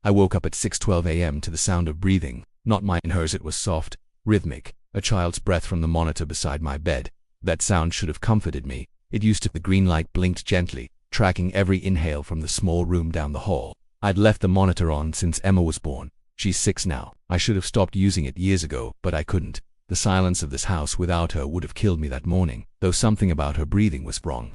I woke up at 6:12 a.m. to the sound of breathing. Not mine and hers, it was soft, rhythmic, a child's breath from the monitor beside my bed. That sound should have comforted me. It used to. The green light blinked gently, tracking every inhale from the small room down the hall. I'd left the monitor on since Emma was born. She's 6 now. I should have stopped using it years ago, but I couldn't. The silence of this house without her would have killed me that morning, though something about her breathing was wrong.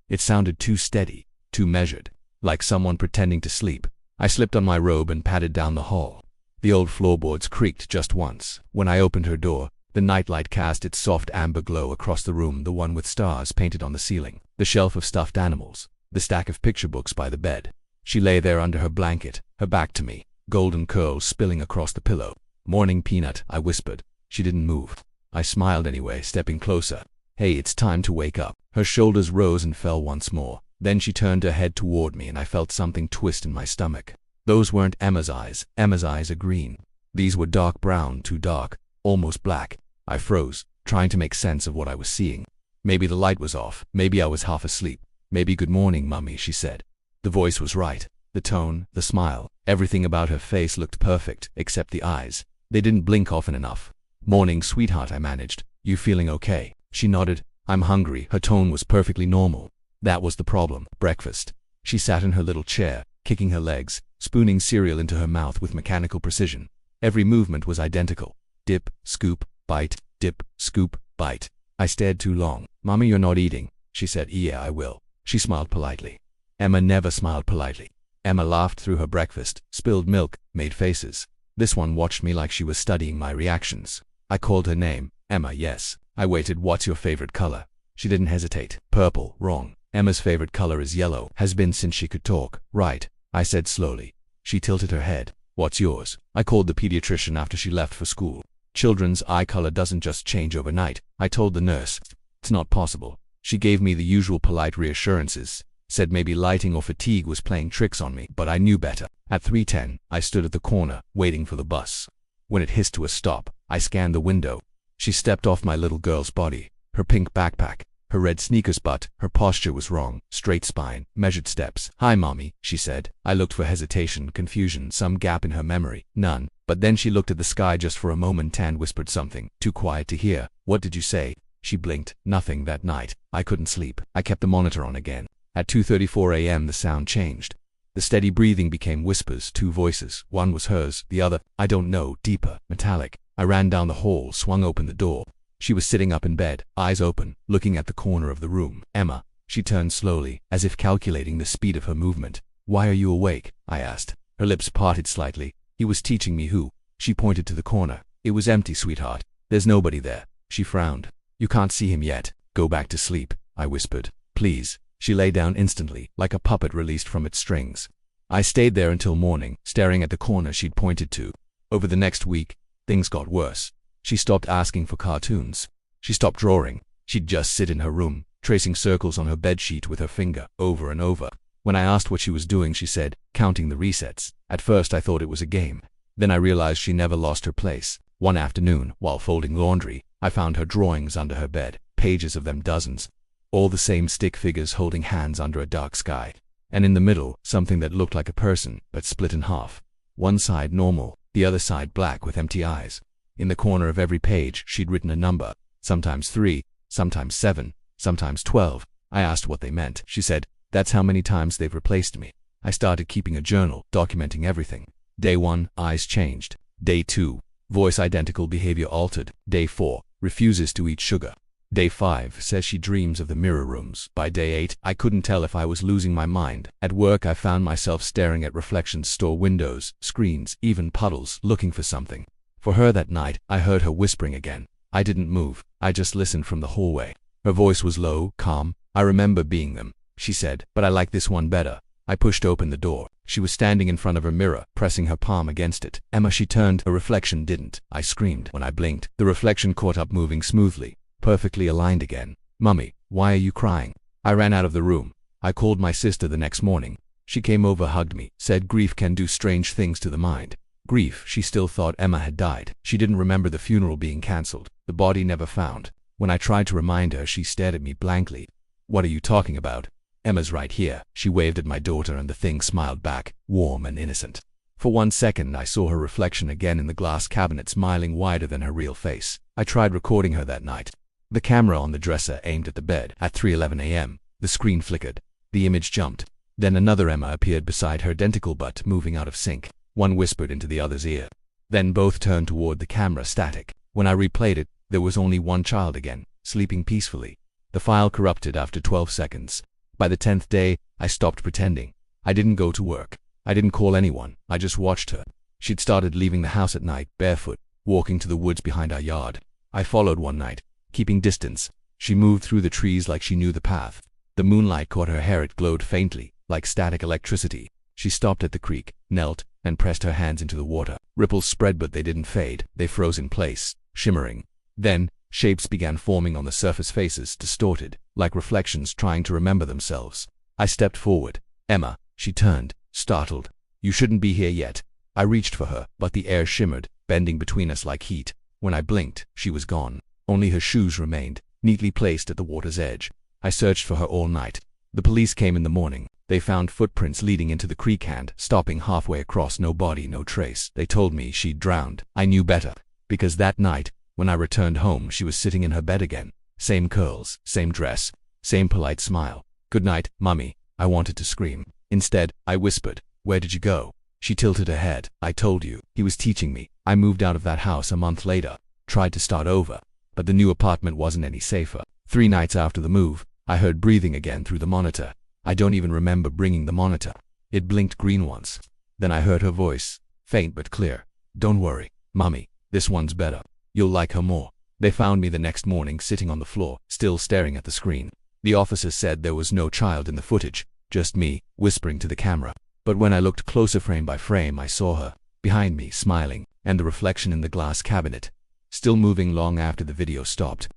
It sounded too steady, too measured, like someone pretending to sleep. I slipped on my robe and padded down the hall. The old floorboards creaked just once. When I opened her door, the nightlight cast its soft amber glow across the room, the one with stars painted on the ceiling, the shelf of stuffed animals, the stack of picture books by the bed. She lay there under her blanket, her back to me, golden curls spilling across the pillow. "Morning, Peanut," I whispered. She didn't move. I smiled anyway, stepping closer. "Hey, it's time to wake up." Her shoulders rose and fell once more. Then she turned her head toward me and I felt something twist in my stomach. Those weren't Emma's eyes. Emma's eyes are green. These were dark brown, too dark, almost black. I froze, trying to make sense of what I was seeing. Maybe the light was off. Maybe I was half asleep. "Maybe good morning, Mummy," she said. The voice was right. The tone, the smile, everything about her face looked perfect, except the eyes. They didn't blink often enough. "Morning, sweetheart," I managed. "You feeling okay?" She nodded. "I'm hungry." Her tone was perfectly normal. That was the problem. Breakfast. She sat in her little chair, kicking her legs, spooning cereal into her mouth with mechanical precision. Every movement was identical. Dip, scoop, bite, dip, scoop, bite. I stared too long. "Mommy, you're not eating," she said. "Yeah, I will." She smiled politely. Emma never smiled politely. Emma laughed through her breakfast, spilled milk, made faces. This one watched me like she was studying my reactions. I called her name. "Emma, yes." I waited. "What's your favorite color?" She didn't hesitate. "Purple." Wrong. Emma's favorite color is yellow. Has been since she could talk. "Right," I said slowly. She tilted her head. "What's yours?" I called the pediatrician after she left for school. "Children's eye color doesn't just change overnight," I told the nurse. "It's not possible." She gave me the usual polite reassurances, said maybe lighting or fatigue was playing tricks on me, but I knew better. At 3:10, I stood at the corner, waiting for the bus. When it hissed to a stop, I scanned the window. She stepped off my little girl's body, her pink backpack, her red sneakers, but her posture was wrong. Straight spine, measured steps. "Hi, Mommy," she said. I looked for hesitation, confusion, some gap in her memory. None. But then she looked at the sky just for a moment and whispered something, too quiet to hear. "What did you say?" She blinked. "Nothing." That night, I couldn't sleep. I kept the monitor on again. At 2:34 a.m. the sound changed. The steady breathing became whispers, 2 voices. One was hers, the other, I don't know, deeper, metallic. I ran down the hall, swung open the door. She was sitting up in bed, eyes open, looking at the corner of the room. "Emma." She turned slowly, as if calculating the speed of her movement. "Why are you awake?" I asked. Her lips parted slightly. "He was teaching me who." She pointed to the corner. "It was empty, sweetheart. There's nobody there." She frowned. "You can't see him yet. Go back to sleep," I whispered. "Please." She lay down instantly, like a puppet released from its strings. I stayed there until morning, staring at the corner she'd pointed to. Over the next week, things got worse. She stopped asking for cartoons. She stopped drawing. She'd just sit in her room, tracing circles on her bedsheet with her finger, over and over. When I asked what she was doing, she said, "Counting the resets." At first I thought it was a game. Then I realized she never lost her place. One afternoon, while folding laundry, I found her drawings under her bed, pages of them, dozens. All the same stick figures holding hands under a dark sky. And in the middle, something that looked like a person, but split in half. One side normal, the other side black with empty eyes. In the corner of every page, she'd written a number, sometimes 3, sometimes 7, sometimes 12. I asked what they meant. She said, "That's how many times they've replaced me." I started keeping a journal, documenting everything. Day 1, eyes changed. Day 2, voice identical, behavior altered. Day 4, refuses to eat sugar. Day 5, says she dreams of the mirror rooms. By day 8, I couldn't tell if I was losing my mind. At work, I found myself staring at reflections, store windows, screens, even puddles, looking for something. For her that night, I heard her whispering again. I didn't move. I just listened from the hallway. Her voice was low, calm. "I remember being them," she said, "but I like this one better." I pushed open the door. She was standing in front of her mirror, pressing her palm against it. "Emma," she turned. Her reflection didn't. I screamed. When I blinked, the reflection caught up, moving smoothly, perfectly aligned again. "Mummy, why are you crying?" I ran out of the room. I called my sister the next morning. She came over, hugged me, said grief can do strange things to the mind. Grief. She still thought Emma had died. She didn't remember the funeral being cancelled, the body never found. When I tried to remind her, she stared at me blankly. "What are you talking about?" "Emma's right here." She waved at my daughter and the thing smiled back, warm and innocent. For 1 second I saw her reflection again in the glass cabinet, smiling wider than her real face. I tried recording her that night. The camera on the dresser aimed at the bed. At 3:11 a.m., the screen flickered. The image jumped. Then another Emma appeared beside her, identical but moving out of sync. One whispered into the other's ear. Then both turned toward the camera, static. When I replayed it, there was only one child again, sleeping peacefully. The file corrupted after 12 seconds. By the 10th day, I stopped pretending. I didn't go to work. I didn't call anyone. I just watched her. She'd started leaving the house at night, barefoot, walking to the woods behind our yard. I followed one night, keeping distance. She moved through the trees like she knew the path. The moonlight caught her hair. It glowed faintly, like static electricity. She stopped at the creek, knelt, and pressed her hands into the water. Ripples spread, but they didn't fade. They froze in place, shimmering. Then, shapes began forming on the surface, faces distorted, like reflections trying to remember themselves. I stepped forward. Emma, she turned, startled. You shouldn't be here yet. I reached for her, but the air shimmered, bending between us like heat. When I blinked, she was gone. Only her shoes remained, neatly placed at the water's edge. I searched for her all night. The police came in the morning. They found footprints leading into the creek and, stopping halfway across, no body, no trace. They told me she'd drowned. I knew better, because that night, when I returned home, she was sitting in her bed again. Same curls, same dress, same polite smile. Good night, Mummy. I wanted to scream. Instead, I whispered, where did you go? She tilted her head. I told you. He was teaching me. I moved out of that house a month later. Tried to start over. But the new apartment wasn't any safer. 3 nights after the move, I heard breathing again through the monitor. I don't even remember bringing the monitor. It blinked green once. Then I heard her voice, faint but clear. Don't worry, Mummy. This one's better. You'll like her more. They found me the next morning sitting on the floor, still staring at the screen. The officer said there was no child in the footage, just me, whispering to the camera. But when I looked closer, frame by frame, I saw her, behind me, smiling, and the reflection in the glass cabinet, still moving long after the video stopped.